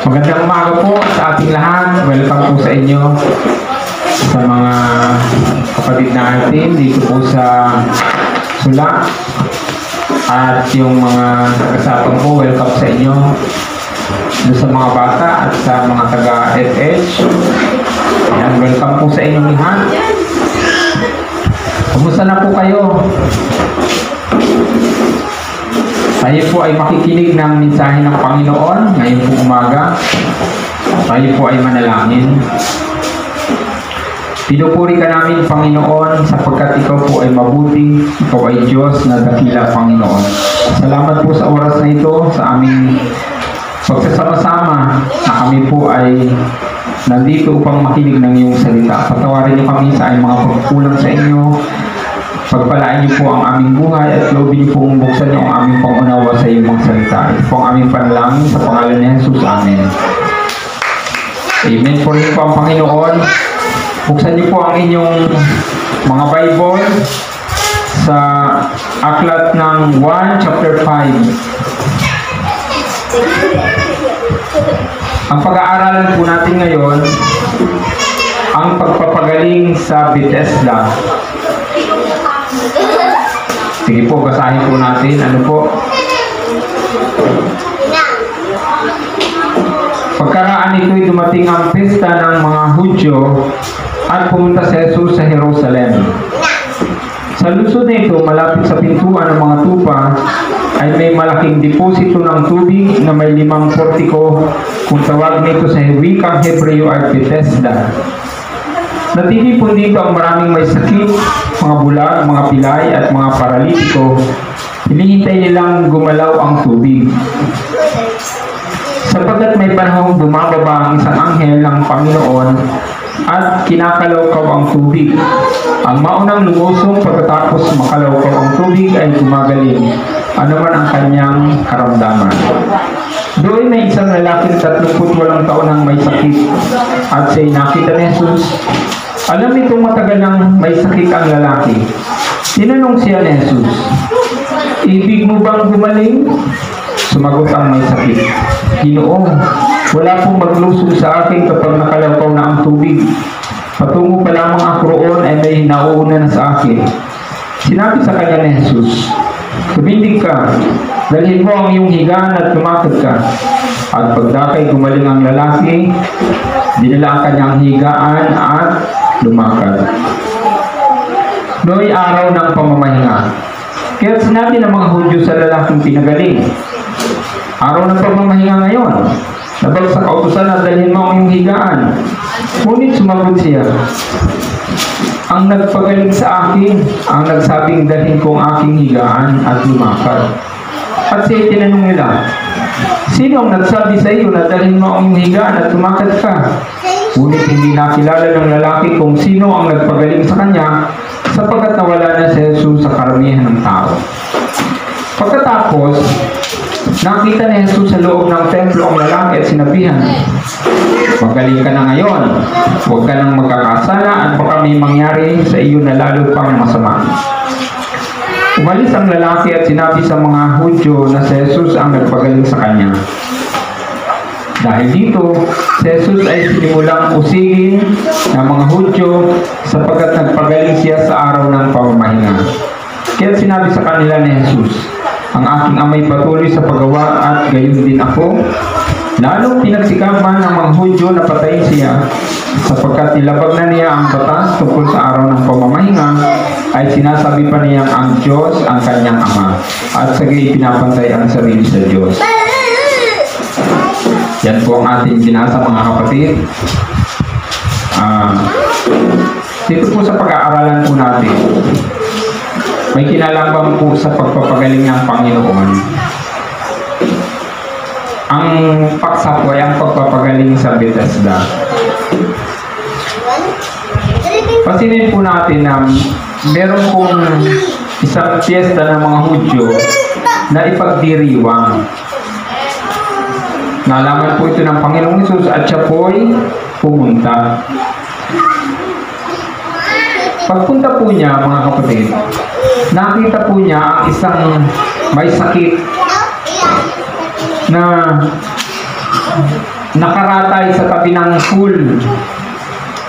Magandang umaga po sa ating lahat. Welcome po sa inyo, sa mga kapatid natin dito po sa Sula. At yung mga kasapang po, welcome sa inyo. Doon sa mga bata at sa mga taga-FH. Ayan, welcome po sa inyong lahat. Kumusta na po kayo? Tayo po ay makikinig ng mensahe ng Panginoon ngayon po umaga. Tayo po ay manalangin. Pinupuri ka namin, Panginoon, sapagkat ikaw po ay mabuti. Ikaw ay Diyos na dakila, Panginoon. Salamat po sa oras na ito, sa aming pagsasama-sama na kami po ay nandito upang makinig ng iyong salita. Patawarin niyo kami sa aming mga pagkukulang sa inyo. Pagpalaan niyo po ang aming buhay at loobin niyo pong buksan niyo ang aming pangunawa sa iyong mga salita. Ito po ang aming panalangin sa pangalan ni Jesus. Amen. Amen po rin po ang Panginoon. Buksan niyo po ang inyong mga Bible sa aklat ng 1 chapter 5. Ang pag-aaralan po natin ngayon, ang pagpapagaling sa Bethesda. Sige po, basahin po natin. Ano po? Pagkaraan ito'y dumating ang pista ng mga Hudyo at pumunta si Jesus sa Jerusalem. Sa lungsod na ito, malapit sa pintuan ng mga tupa, ay may malaking deposito ng tubig na may 5 portiko, kung tawag nito sa wikang Hebreo ay Bethesda. Natitipon dito ang maraming may sakit, mga bulag, mga pilay at mga paralitiko. Hinihintay nilang gumalaw ang tubig. Sapagkat may panahong bumababa ang isang anghel ng Panginoon at kinakalawkaw ang tubig. Ang maunang lumusong pagkatapos makalawkaw ang tubig ay gumagaling, ano man ang kanyang karamdaman. Doon may isang lalaking 38 taon ang may sakit at siya'y nakita ni Jesus. Alam nitong matagal nang may sakit ang lalaki. Tinanong siya ni Jesus, "Ibig mo bang gumaling?" Sumagot ang may sakit, "Ginoong, wala pong maglusog sa akin kapag nakalawkaw na ang tubig. Patungo pa lamang ako roon ay may nauuna na sa akin." Sinabi sa kanya ni Jesus, "Tumindig ka, dalhin mo ang iyong higaan at lumakad ka." At pagdakay gumaling ang lalaki, dinala ang kanyang higaan at lumakad. No'y araw ng pamamahinga. Kaya sinabi ng mga Hudyo sa lalaking pinagaling, "Araw ng pamamahinga ngayon. Nabagsak kautusan na dalhin mo ang iyong higaan." Ngunit sumagot siya, "Ang nagpagaling sa akin, ang nagsabing dalhin ko ang aking higaan at lumakad." At siya tinanong nila, "Sino ang nagsabi sa iyo na dalhin mo ang iyong higaan at lumakad ka?" Ngunit hindi nakilala ng lalaki kung sino ang nagpagaling sa kanya, sapagkat nawala na si Jesus sa karamihan ng tao. Pagkatapos, nakita ni Jesus sa loob ng templo ang lalaki at sinabihan, "Magaling ka na ngayon, huwag ka nang magkakasala at baka may mangyari sa iyo na lalo pang masama." Umalis ang lalaki at sinabi sa mga Hudyo na si Jesus ang nagpagaling sa kanya. Dahil dito, si Jesus ay sinimulang usigin ng mga Hudyo sapagkat nagpagaling siya sa araw ng pamamahinga. Kaya sinabi sa kanila ni Jesus, "Ang aking amay patuloy sa paggawa at gayon din ako." Lalong pinagsikapan ng mga Hudyo na patayin siya sapagkat nilabag na niya ang batas tungkol sa araw ng pamamahinga, ay sinasabi pa niyang ang Diyos ang kanyang ama at sagay pinapantay ang sarili sa Diyos. Yan po ang ating binasa, mga kapatid. Dito po sa pag-aaralan po natin, may kinalaman po sa pagpapagaling ng Panginoon. Ang paksa po ay ang pagpapagaling sa Bethesda. Pansinin po natin na meron pong isang piyesta ng mga Hudyo na ipagdiriwang. Nalaman po ito ng Panginoong Hesus at siya po'y pumunta. Pagpunta po niya, mga kapatid, nakita po niya ang isang may sakit na nakaratay sa tabi ng pool.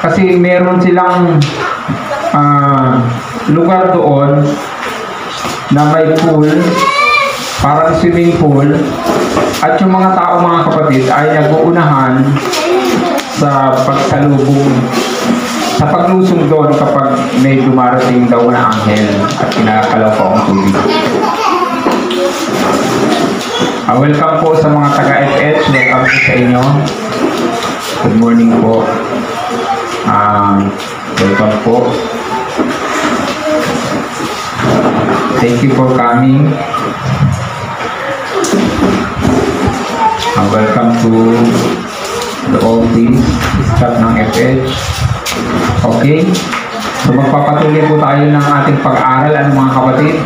Kasi meron silang lugar doon na may pool, parang swimming pool. At yung mga tao, mga kapatid, ay nag-uunahan sa pagsalubong, sa paglusong doon kapag may dumarating daw na anghel at kinakalaw pa ang tubig. Welcome po sa mga taga-FH. Welcome po sa inyo. Good morning po. Welcome po. Thank you for coming. Welcome to the office staff ng FH. Okay? So magpapatuloy po tayo ng ating pag-aaral, mga kapatid.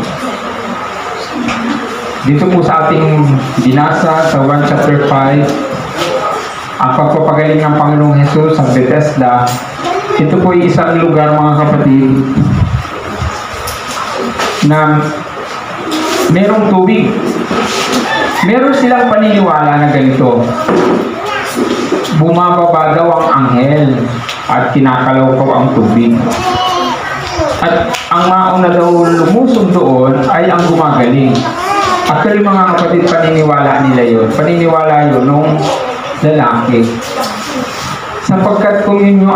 Dito po sa ating binasa sa 1 chapter 5, ang pagpapagaling ng Panginoong Hesus sa Bethesda. Ito po ay isang lugar, mga kapatid, na merong tubig. Meron silang paniniwala na ganito: bumababa daw ang anghel at kinakalawkaw ang tubig. At ang mauna daw lumusog doon ay ang gumagaling. Actually, mga kapatid, paniniwala nila yun. Paniniwala yun nung lalaki. Sapagkat kung yun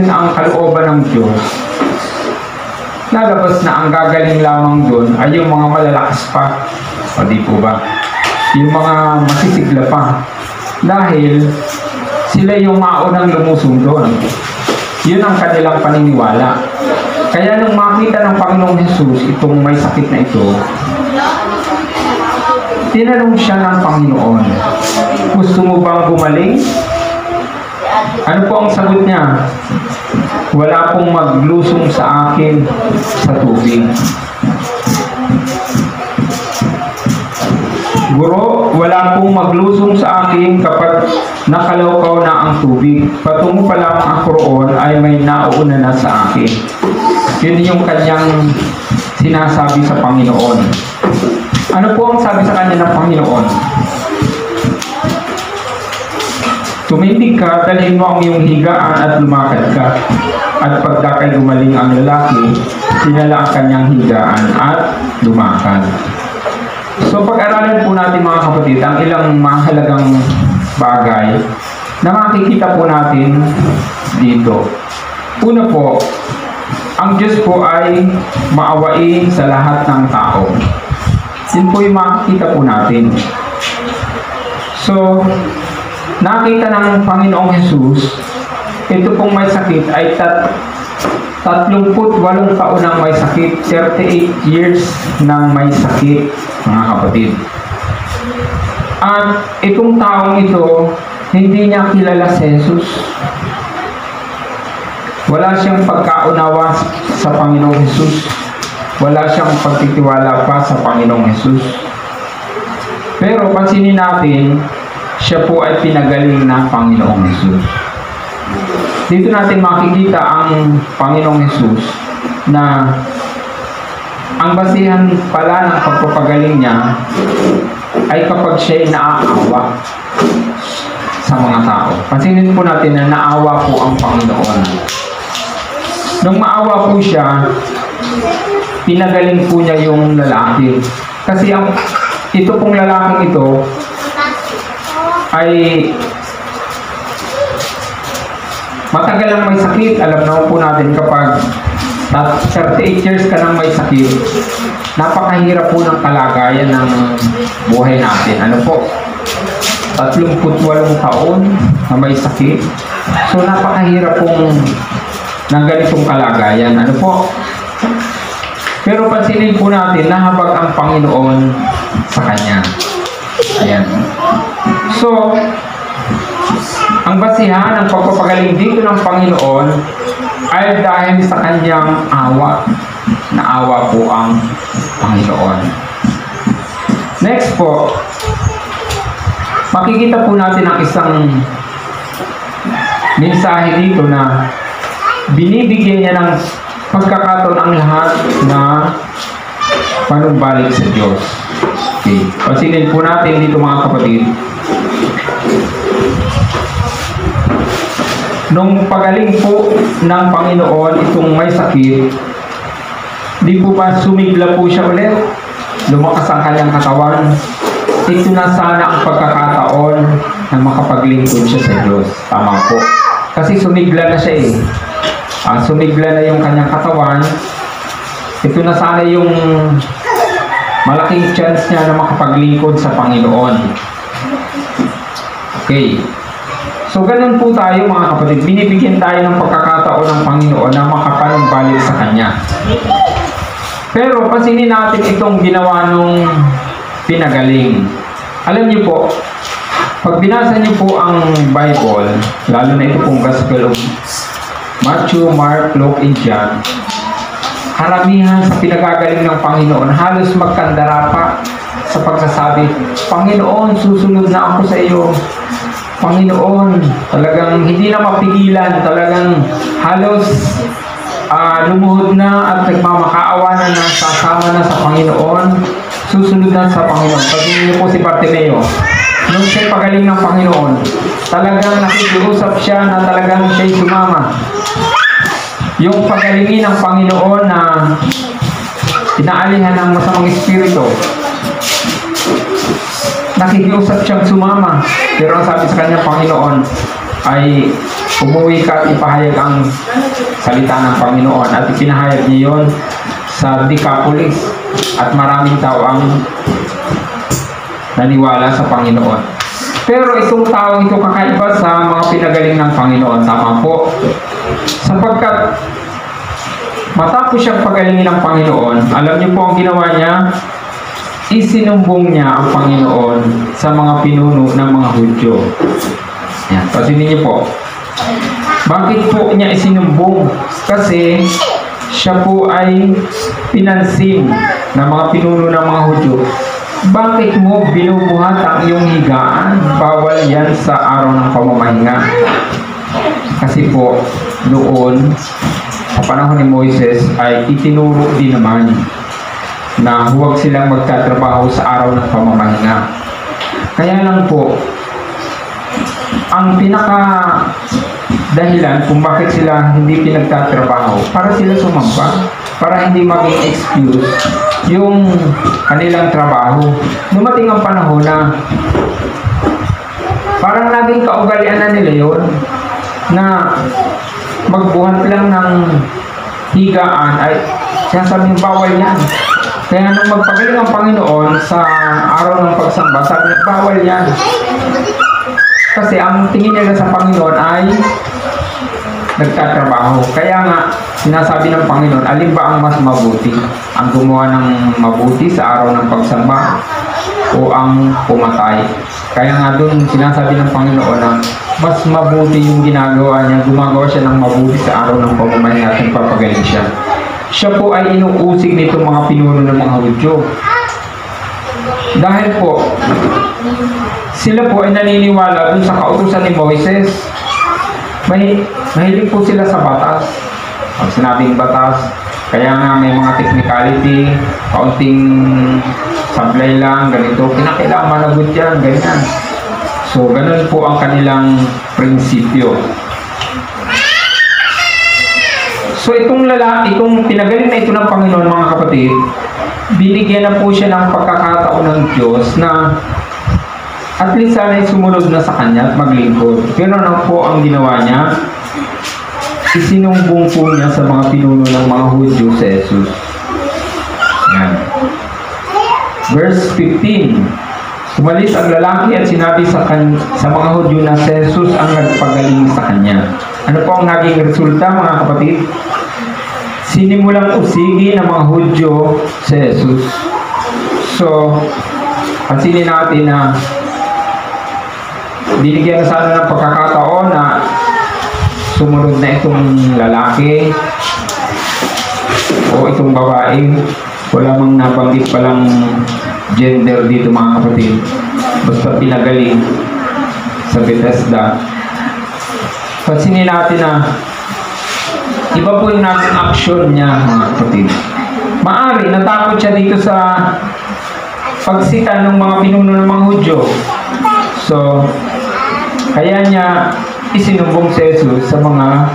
ang kalooban ng Diyos, lalabas na ang gagaling lamang doon ay yung mga malalakas pa. O di po ba? Yung mga masisigla pa. Dahil sila yung maunang lumusong doon. Yun ang kanilang paniniwala. Kaya nung makita ng Panginoong Hesus itong may sakit na ito, tinanong siya ng Panginoon, gusto mo bang gumaling? Ano po ang sagot niya? Wala pong maglusong sa akin sa tubig. Guro, wala pong maglusong sa akin kapag nakalawkaw na ang tubig. Patungo pa lamang ako roon ay may nauuna na sa akin. Yun yung kanyang sinasabi sa Panginoon. Ano po ang sabi sa kanya ng Panginoon? Tumindig ka, dalhin mo ang iyong higaan at lumakad ka. At pagka gumaling ang lalaki, dinala ang kanyang higaan at lumakad. So pag-aralan po natin, mga kapatid, ang ilang mahalagang bagay na makikita po natin dito. Una po, ang Diyos po ay maawain sa lahat ng tao. Yun po yung makikita po natin. So, nakita ng Panginoong Hesus, ito pong may sakit ay 38 taon nang may sakit, 38 years nang may sakit, mga kapatid. At itong taong ito, hindi niya kilala si Jesus. Wala siyang pagkaunawa sa Panginoong Hesus. Wala siyang pagtitiwala pa sa Panginoong Hesus. Pero pansinin natin, siya po ay pinagaling ng Panginoong Hesus. Dito natin makikita ang Panginoong Hesus na ang basihan pala ng pagpapagaling niya ay kapag siya ay naaawa sa mga tao. Pansinin po natin na naawa po ang Panginoon. Nung maawa po siya, pinagaling po niya yung lalaki. Kasi ito pong lalaking ito ay matagal lang may sakit. Alam naman po natin kapag 38 years ka nang may sakit, napakahirap po ng kalagayan ng buhay natin. Ano po? 38 taon na may sakit. So napakahirap pong ng ganitong kalagayan. Ano po? Pero pansinin po natin, nahabag ang Panginoon sa kanya. Ayan. So, ang basihan ng pagpapagaling dito ng Panginoon ay dahil sa kanyang awa. Naawa po ang Panginoon. Next po, makikita po natin ang isang mensahe dito na binibigyan niya ng pagkakataon ang lahat na panumbalik sa Diyos. Okay. Pansinin po natin dito, mga kapatid. Nung pagaling po ng Panginoon itong may sakit, di po ba sumigla po siya ulit? Lumakas ang kanyang katawan. Ito na sana ang pagkakataon na makapaglingkod siya sa Diyos. Tama po. Kasi sumigla na siya eh. Sumigla na yung kanyang katawan. Ito na sana yung malaking chance niya na makapaglingkod sa Panginoon. Okay. So, ganun po tayo mga kapatid. Binibigyan tayo ng pagkakataon ng Panginoon na makapanumbalik sa Kanya. Pero, pansinin natin itong ginawa nung pinagaling. Alam niyo po, pag binasa niyo po ang Bible, lalo na ito pong Gospel of Matthew, Mark, Luke, and John, karamihan sa pinagagaling ng Panginoon, halos magkandara pa sa pagsasabi, Panginoon, susunod na ako sa iyo. Panginoon, talagang hindi na mapigilan, talagang halos lumuhod na at nagmamakaawa na sasama na sa Panginoon, susunod na sa Panginoon. Pagin niyo po si Bartimeo, nung siya pagaling ng Panginoon, talagang nakikiusap siya na talagang siya'y sumama. Yung pagalingin ng Panginoon na inaalihan ng masamang espiritu, nakikiusap siyang sumama. Pero ang sabi sa kanya, Panginoon, ay umuwi ka at ipahayag ang salita ng Panginoon. At ipinahayag niya yun sa Decapolis. At maraming tao ang naniwala sa Panginoon. Pero itong tao ito kakaiba sa mga pinagaling ng Panginoon. Tama po. Sapagkat matapos siyang pagalingin ng Panginoon, alam niyo po ang ginawa niya? Isinumbong niya ang Panginoon sa mga pinuno ng mga Hudyo. Yan, pansinin niyo po. Bakit po niya isinumbong? Kasi siya po ay pinansin ng mga pinuno ng mga Hudyo. Bakit mo binubuhat ang iyong higaan? Bawal yan sa araw ng pamamahinga. Kasi po, noon, sa panahon ni Moises, ay itinuro din naman na huwag silang magtatrabaho sa araw ng pamamahinga. Kaya lang po, ang pinaka dahilan kung bakit sila hindi pinagtatrabaho, para sila sumamba, para hindi maging excuse yung kanilang trabaho. Dumating ang panahon na parang naging kaugalian na nila yun, na magbuhat lang ng higaan ay sinasabing bawal yan. Kaya nung magpagaling ang Panginoon sa araw ng pagsamba, sabi niya, bawal yan. Kasi ang tingin nila sa Panginoon ay nagtatrabaho. Kaya nga, sinasabi ng Panginoon, alin ba ang mas mabuti? Ang gumawa ng mabuti sa araw ng pagsamba o ang pumatay? Kaya nga doon sinasabi ng Panginoon na mas mabuti yung ginagawa niya. Gumagawa siya ng mabuti sa araw ng pamamahinga at papagaling siya. Siya po ay inuusig nito mga pinuno ng mga Hudyo. Dahil po, sila po ay naniniwala dun sa kautusan ni Moises. Mahilig po sila sa batas. Pag sinabing batas, kaya nga may mga technicality, kaunting sablay lang, ganito, kinakailangan managot yan, ganyan. So, ganun po ang kanilang prinsipyo. So, itong pinagaling na ito ng Panginoon, mga kapatid, binigyan na po siya ng pagkakataon ng Diyos na at least sana'y sumunod na sa Kanya at maglingkod. Pero ano po ang ginawa niya? Isinumbong po niya sa mga pinuno ng mga Hudyo sa Jesus. Yan. Verse 15. Umalis ang lalaki at sinabi sa mga Hudyo na si Jesus ang nagpagaling sa kanya. Ano po ang naging resulta, mga kapatid? Sinimulang usigi ng mga Hudyo si Jesus. So, pansinin natin na binigyan na sana ng pagkakataon na sumunod na itong lalaki o itong babae. Wala mang nabanggit palang gender dito, mga kapatid. Basta pinagaling sa Bethesda. Pansinin natin na iba po yung naging action niya, mga kapatid. Maari, natakot siya dito sa pagsita ng mga pinuno ng mga Hudyo. So, Kaya niya isinumbong si Jesus sa mga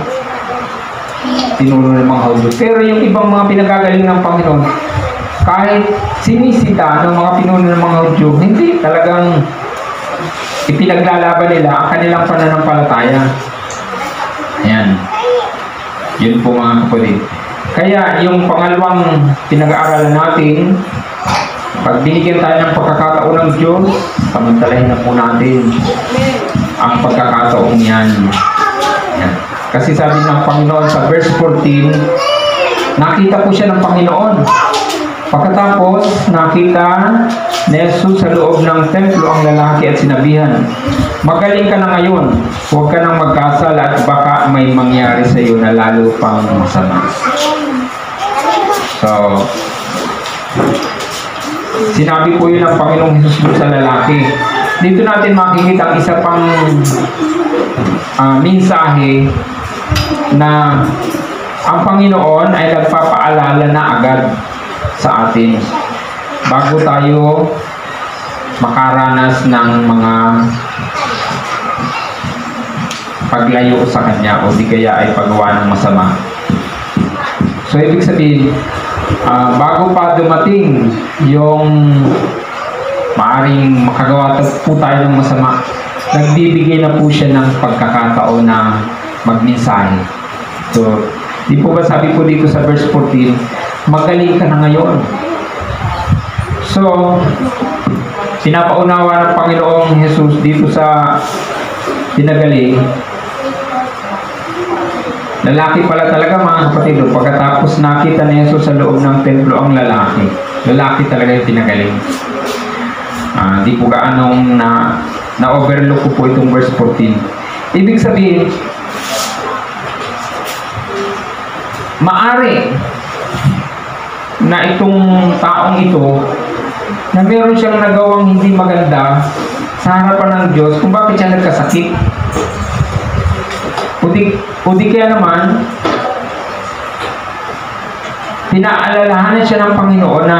tinuno ng mga Hudyo. Pero yung ibang mga pinagagaling ng Panginoon, kahit sinisita ng mga pinuno ng mga Hudyo, hindi talagang ipinaglalaban nila ang kanilang pananampalataya. Ayan. Yun po mga kapatid. Kaya yung pangalawang pinag-aaralan natin, pag binigyan tayo ng pagkakataon ng Diyos, samantalahin na po natin ang pagkakataon yan. Ayan. Kasi sabi ng Panginoon sa verse 14, nakita po siya ng Panginoon. Pagkatapos, nakita ni Jesus sa loob ng templo ang lalaki at sinabihan, magaling ka na ngayon, huwag ka nang magkasala at baka may mangyari sa iyo na lalo pang masama. So, sinabi po yun ng Panginoong Jesus sa lalaki. Dito natin makikita ang isa pang mensahe na ang Panginoon ay nagpapaalala na agad sa atin bago tayo makaranas ng mga paglayo sa Kanya o di kaya ay paggawa ng masama. So, ibig sabihin, bago pa dumating yung maaring makagawa po tayo ng masama, nagbibigay na po siya ng pagkakataon na magmensahe. So, di po ba sabi po dito sa verse 14, magaling ka na ngayon. So, pinapaunawa ng Panginoong Jesus dito sa pinagaling, lalaki pala talaga mga kapatid. Pagkatapos nakita ni Jesus sa loob ng templo ang lalaki. Lalaki talaga yung pinagaling. Di po gaanong na-overlook ko po itong verse 14. Ibig sabihin, maari na itong taong ito na meron siyang nagawang hindi maganda sa harapan ng Diyos kung bakit siya nagkasakit. O di kaya naman, pinaalalahanan siya ng Panginoon na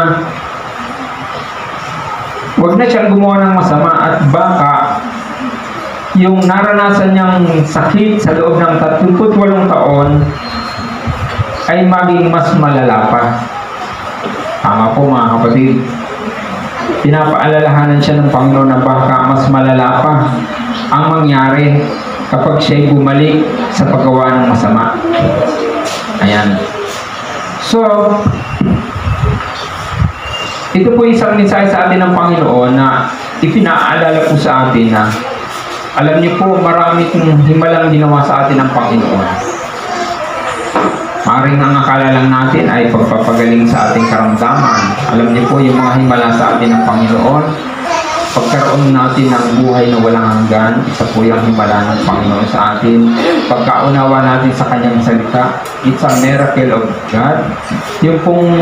huwag na siyang gumawa ng masama at baka yung naranasan niyang sakit sa loob ng 38 taon ay maging mas malala pa. Tama po mga kapatid. Pinapaalalahanan siya ng Panginoon na baka mas malala pa ang mangyari kapag siya'y bumalik sa paggawa ng masama. Ayan. So, ito po isang mensahe sa atin ng Panginoon na ipinaalala po sa atin na alam niyo po, marami kong himalang ginawa sa atin ng Panginoon. Maring ang akala lang natin ay pagpapagaling sa ating karamdaman. Alam niyo po, yung mga himala sa atin ng Panginoon, pagkaroon natin ng buhay na walang hanggan, isa po yung himala ng Panginoon sa atin. Pagkaunawa natin sa Kanyang salita, it's a miracle of God. Yung pong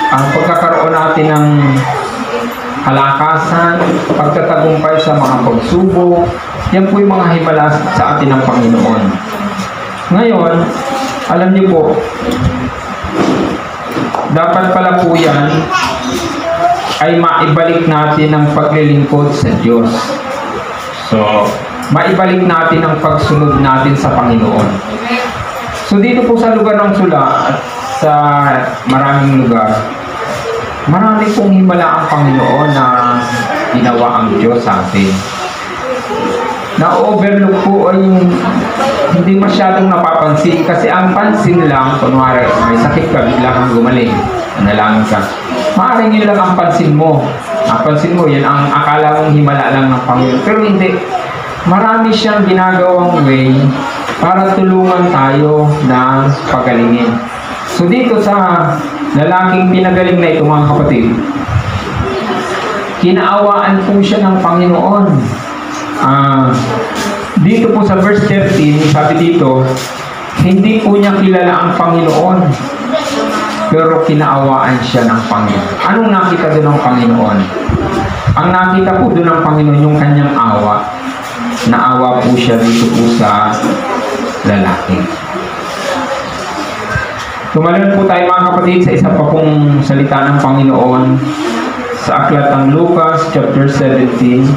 ang pagkakaroon natin ng kalakasan, pagtatagumpay sa mga pagsubok, yan po yung mga himala sa atin ng Panginoon. Ngayon, alam niyo po, dapat pala po yan ay maibalik natin ang paglilingkod sa Diyos. So, maibalik natin ang pagsunod natin sa Panginoon. So, dito po sa lugar ng Sula at sa maraming lugar, marami pong himala ang Panginoon na ginawa ang Diyos sa atin. Na-overlook po ay hindi masyadong napapansin kasi ang pansin lang, kunwari may sakit ka, bigla kang gumaling, nanalangin ka. Maaaring yun lang ang pansin mo. Napansin mo, yan ang akala mong himala lang ng Panginoon. Pero hindi. Marami siyang ginagawang way para tulungan tayo na pagalingin. So dito sa lalaking pinagaling na ito mga kapatid, kinaawaan po siya ng Panginoon. Dito po sa verse 13, sabi dito, hindi po niya kilala ang Panginoon, pero kinaawaan siya ng Panginoon. Anong nakita doon ng Panginoon? Ang nakita po doon ng Panginoon yung kanyang awa. Naawa po siya dito po sa lalaki. Tumalon po tayo mga kapatid sa isa pa pong salita ng Panginoon sa aklat ng Lucas chapter 17.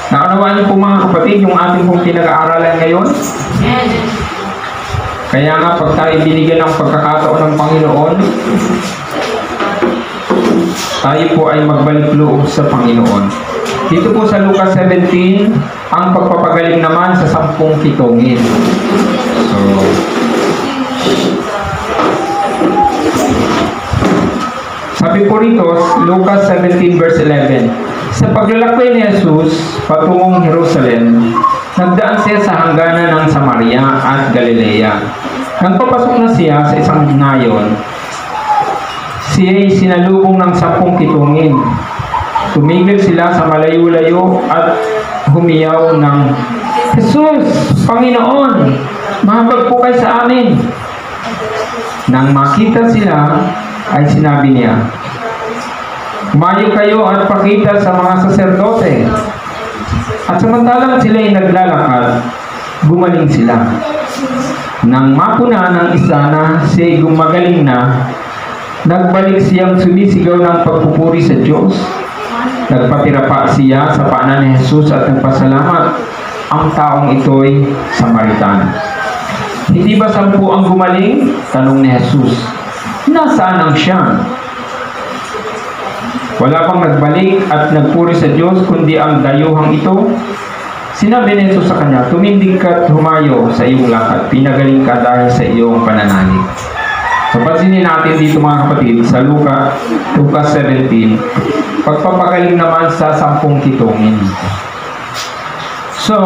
Naunawaan niyo po mga kapatid yung ating pong pinag-aaralan ngayon? Kaya nga pag tayo binigyan ng pagkakataon ng Panginoon, tayo po ay magbalik loob sa Panginoon. Dito po sa Lucas 17, ang pagpapagaling naman sa 10 kitongin. So, sabi po rito, Lucas 17 verse 11, sa paglalakbay ni Jesus patungong Jerusalem, nagdaan siya sa hangganan ng Samaria at Galilea. Nang papasok na siya sa isang nayon, siya'y sinalubong ng 10 kitungin. Tumigil sila sa malayo-layo at humiyaw ng, Jesus, Panginoon, mahabag po kayo sa amin. Nang makita sila, ay sinabi niya, humayo kayo at pakita sa mga saserdote. At samantalang sila'y naglalakad, gumaling sila. Nang mapuna ng isa na siya'y gumagaling na, nagbalik siyang sumisigaw ng pagpupuri sa Diyos. Nagpatira pa siya sa paanan ni Jesus at nagpasalamat. Ang taong ito'y Samaritan. Hindi ba 10 ang gumaling? Tanong ni Jesus. Nasaan ang siyam? Wala pang nagbalik at nagpuri sa Diyos kundi ang dayuhang ito. Sinabi ni Jesus sa kanya, tumindig ka at humayo sa iyong lakad. Pinagaling ka dahil sa iyong pananalig. So, pansinin natin dito mga kapatid sa Lucas 17, pagpapagaling naman sa 10 kitongin. So,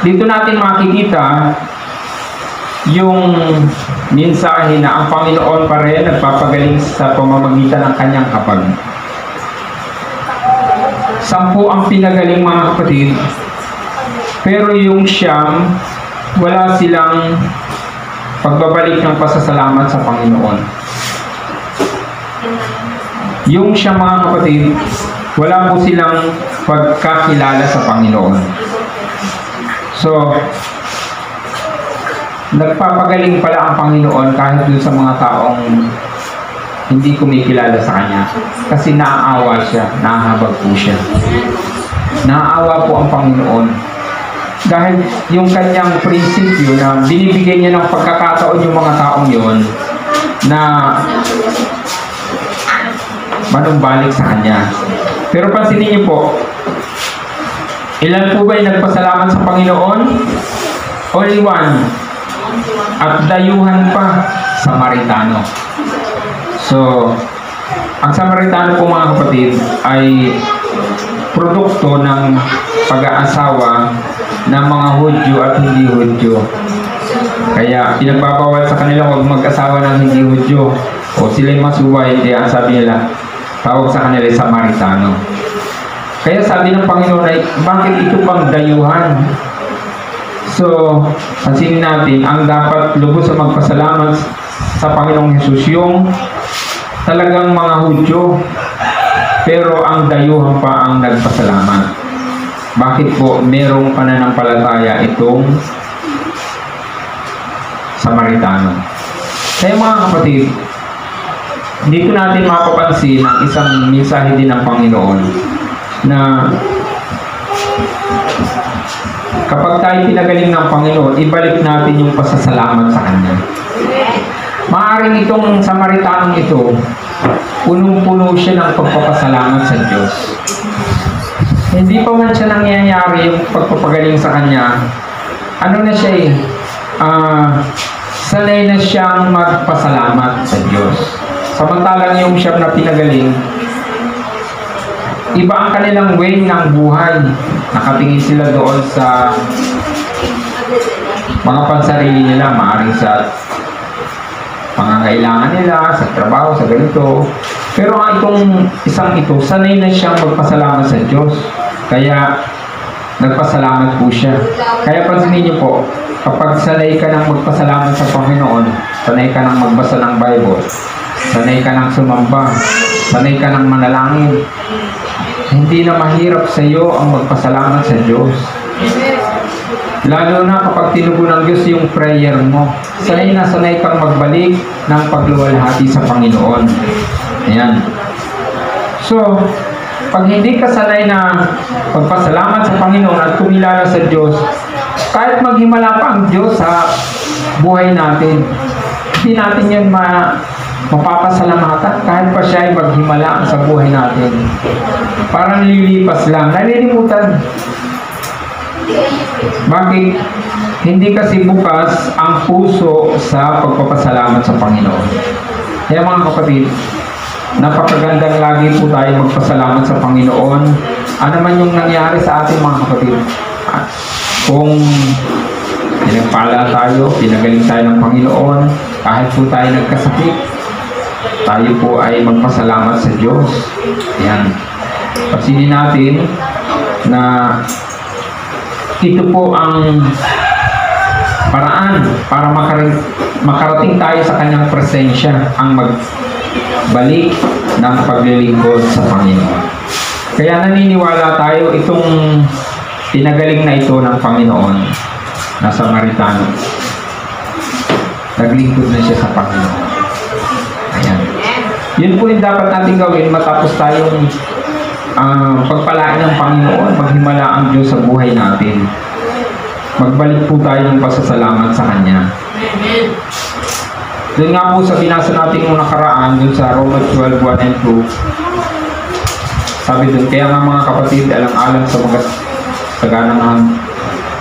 dito natin makikita yung mensahe na ang Panginoon pa rin nagpapagaling sa pamamagitan ng kanyang kapag. 10 ang pinagaling mga kapatid, pero yung siyam, wala silang pagbabalik ng pasasalamat sa Panginoon. Yung siyam mga kapatid, wala po silang pagkakilala sa Panginoon. So, nagpapagaling pala ang Panginoon kahit dun sa mga taong hindi kumikilala sa Kanya. Kasi naaawa siya, nahahabag po siya. Naaawa po ang Panginoon. Dahil yung kanyang prinsipyo na binibigyan niya ng pagkakataon yung mga taong yon na manumbalik sa Kanya. Pero pansinin niyo po, ilan po ba yung nagpasalamat sa Panginoon? Only one. At dayuhan pa, Samaritano. So, ang Samaritano po mga kapatid ay produkto ng pag-aasawa ng mga Hudyo at hindi Hudyo. Kaya pinagbabawal sa kanila huwag mag-asawa ng hindi Hudyo o sila'y masuway, kaya sabi nila tawag sa kanila Samaritano. Kaya sabi ng Panginoon ay bakit ito pang dayuhan? So, pansinin natin, ang dapat lubos sa magpasalamat sa Panginoong Hesus yung talagang mga Hudyo, pero ang dayuhan pa ang nagpasalamat. Bakit po merong pananampalataya itong Samaritano? Kaya mga kapatid, dito natin mapapansin ang isang mensahe din ng Panginoon na kapag tayo pinagaling ng Panginoon, ibalik natin yung pasasalamat sa Kanya. Maaaring itong Samaritanong ito, punong-puno siya ng pagpapasalamat sa Diyos. Hindi pa man siya nangyayari yung pagpapagaling sa Kanya, ano na siya sanay na siyang magpasalamat sa Diyos. Samantalang yung siyam na pinagaling, iba ang kanilang way ng buhay. Nakatingin sila doon sa mga pansarili nila, maaaring sa pangangailangan nila, sa trabaho, sa ganito. Pero ang itong isang ito, sanay na siyang magpasalamat sa Diyos. Kaya nagpasalamat po siya. Kaya pansinin niyo po, kapag sanay ka ng magpasalamat sa Panginoon, sanay ka ng magbasa ng Bible, sanay ka ng sumamba, sanay ka ng manalangin, hindi na mahirap sa iyo ang magpasalamat sa Diyos. Lalo na kapag tinugon ng Diyos yung prayer mo. Sanay na sanay kang magbalik ng pagluwalhati sa Panginoon. Ayan. So, Pag hindi ka sanay na pagpasalamat sa Panginoon at kumilala sa Diyos, kahit maghimala pa ang Diyos sa buhay natin, hindi natin yan mapapasalamatan kahit pa siya ay maghimala sa buhay natin. Parang lilipas lang, nalilimutan. Bakit? Hindi kasi bukas ang puso sa pagpapasalamat sa Panginoon. Kaya mga kapatid, napakagandang lagi po tayo magpasalamat sa Panginoon. Ano man yung nangyari sa ating mga kapatid. Kung pinagpala tayo, pinagaling tayo ng Panginoon, kahit po tayo nagkasakit, tayo po ay magpasalamat sa Diyos. Yan. Pansinin natin na ito po ang paraan para makarating tayo sa kanyang presensya, ang magbalik ng paglilingkod sa Panginoon. Kaya naniniwala tayo itong pinagaling na ito ng Panginoon na Samaritano. Naglingkod na siya sa Panginoon. Ayan. Yun po yung dapat natin gawin matapos tayong pagpalain ng Panginoon, maghimala ang Diyos sa buhay natin. Magbalik po tayo ng pasasalamat sa Kanya. Doon nga po sa binasa natin nung nakaraan, doon sa Romans 12, 1 and 2, sabi doon, kaya nga mga kapatid, alang-alang sa mga saganang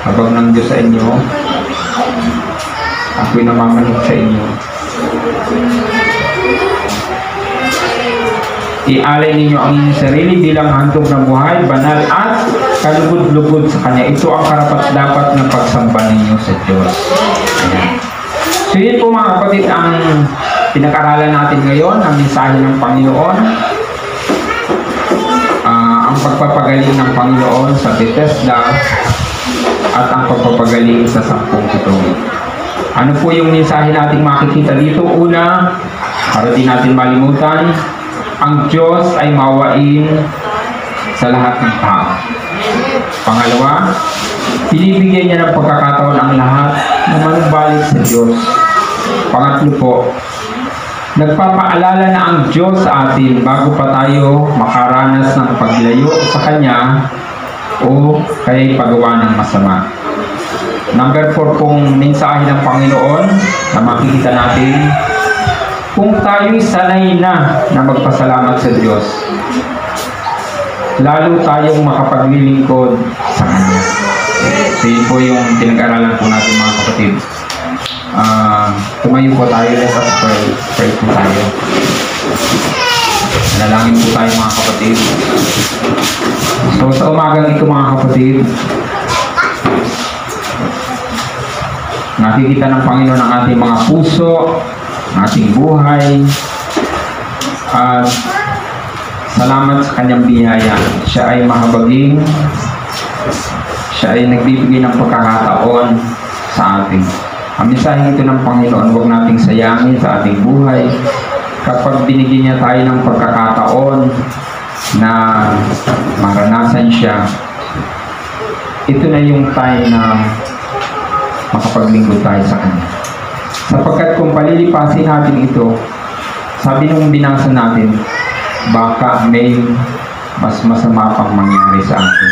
habang ng Diyos sa inyo, ako'y namamanig sa inyo. Ialay ninyo ang inyong sarili bilang handog ng buhay, banal at kalugod-lugod sa Kanya. Ito ang karapat-dapat ng pagsamba ninyo sa Diyos. Ayan. So yun po mga kapatid ang pinag-aralan natin ngayon, ang mensahe ng Panginoon. Ang pagpapagaling ng Panginoon sa Bethesda at ang pagpapagaling sa 10 ito. Ano po yung mensahe natin makikita dito? Una, para di natin malimutan, ang Diyos ay mawain sa lahat ng tao. Pangalawa, binibigyan niya ng pagkakataon ang lahat na manumbalik sa Diyos. Pangatlo po, nagpapaalala na ang Diyos sa atin bago pa tayo makaranas ng paglayo sa Kanya o kaya'y pagawa ng masama. Number 4 pong mensahe ng Panginoon na makikita natin, kung tayo'y sanay na magpasalamat sa Diyos, lalo tayong makapaglilingkod sa Kanya. So yun po yung pinag-aralan po natin mga kapatid. Tumayo po tayo, let us pray. Pray po tayo. Nalangin po tayo mga kapatid. So sa umagang ito mga kapatid, nakikita ng Panginoon ang ating mga puso, ating buhay, at salamat sa Kanyang biyaya. Siya ay mahabagin, siya ay nagbibigay ng pagkakataon sa atin. Ang mensahe ito ng Panginoon, huwag nating sayangin sa ating buhay. Kapag binigyan niya tayo ng pagkakataon na maranasan siya, ito na yung time na makapaglingkod tayo sa Kanya. Sapagkat kung palilipasin natin ito, sabi nung binasa natin, baka may mas masama pang mangyari sa atin.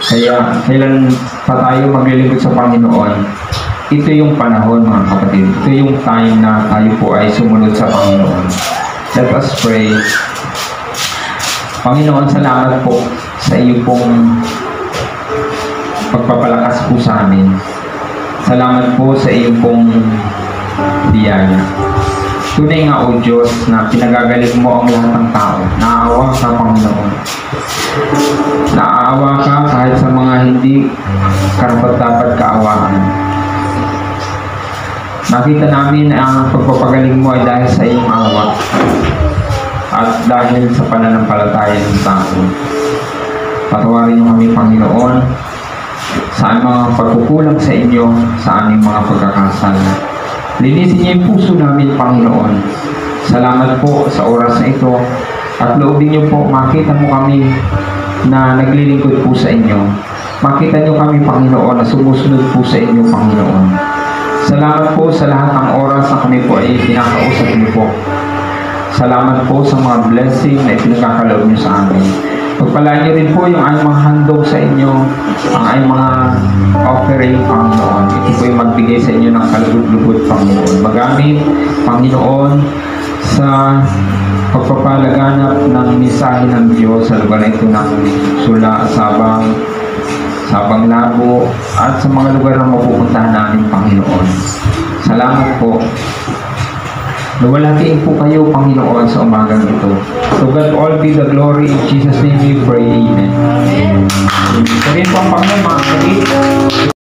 Kaya kailan pa tayo maglilingkod sa Panginoon, ito yung panahon mga kapatid. Ito yung time na tayo po ay sumunod sa Panginoon. Let us pray. Panginoon, salamat po sa iyo pong pagpapalakas po sa amin. Salamat po sa iyo pong biyaya. Tunay nga o Diyos na pinagagaling mo ang lahat ng tao. Naaawa ka, Panginoon. Naaawa ka kahit sa mga hindi karapat-dapat kaawaan. Nakita namin ang pagpapagaling mo ay dahil sa iyong awa at dahil sa pananampalataya ng tao. Patawarin niyo kami, Panginoon, sa mga pagkukulang sa inyo, sa aming mga pagkakasala. Linisin niyo yung puso namin, Panginoon. Salamat po sa oras na ito at loobin niyo po, makita mo kami na naglilingkod po sa inyo. Makita niyo kami, Panginoon, na sumusunod po sa inyo, Panginoon. Salamat po sa lahat ng oras na kami po ay pinakausap niyo po. Salamat po sa mga blessing na ipinagkakaloob niyo sa amin. Pagpalaan niyo rin po yung aming mga handog sa inyo, ang aming mga offering, Panginoon. Ito po yung magbigay sa inyo ng kalugod-lugod, Panginoon. Magamit, Panginoon, sa pagpapalaganap ng mensahe ng Diyos sa lugar na ito ng Sula, Sabang Labo, at sa mga lugar na mapupuntahan namin, Panginoon. Salamat po. Luwalhatiin po kayo, Panginoon, sa umagang ito. To God all be the glory. In Jesus' name we pray. Amen. Sabihin po ang Panginoon, mga kapatid.